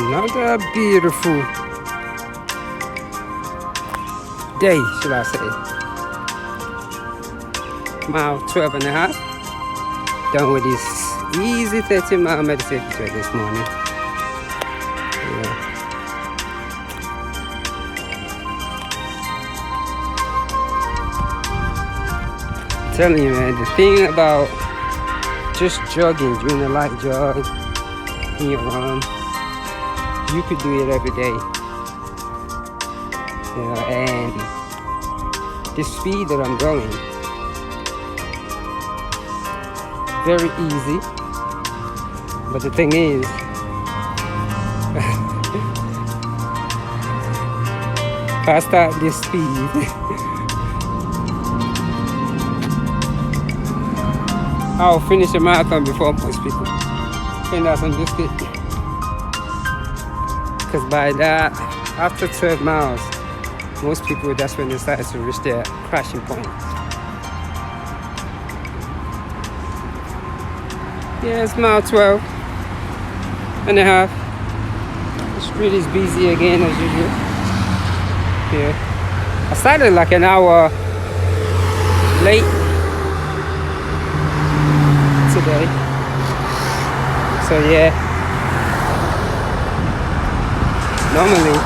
Another beautiful day, should I say. Mile 12 and a half. Done with this easy 30-mile meditation trek this morning. Yeah. I'm telling you, man, the thing about just jogging, doing a light jog in your run, you could do it every day. You know, and the speed that I'm going, very easy. But the thing is, if I start this speed, I'll finish a marathon before most people. And that's on this bit. Because by that, after 12 miles, most people, that's when they start to reach their crashing point. Yeah, it's mile 12 and a half. The street is busy again as usual. Yeah. I started like an hour late today. So yeah. Normally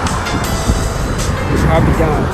I'll be done.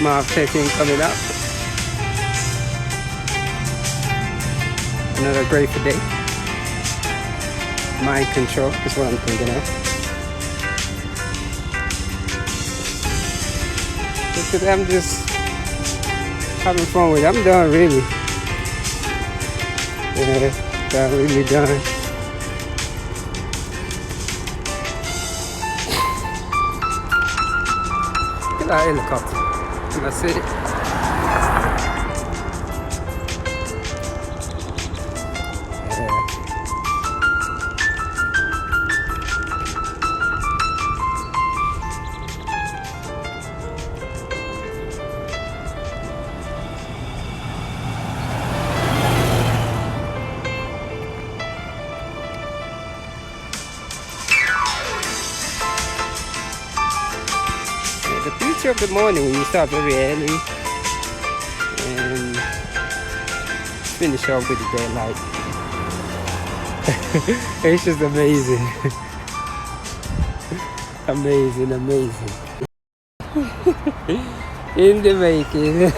Mile 13 coming up. Another grateful day. Mind control is what I'm thinking of. Because I'm just having fun with it. I'm done really. Yeah, I'm really done. Look at that helicopter. That's it. The beauty of the morning when you start very early and finish off with the daylight. It's just amazing. amazing. In the making.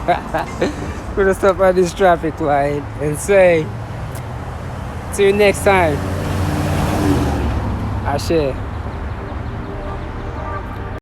I'm gonna stop at this traffic light and say, see you next time. I share.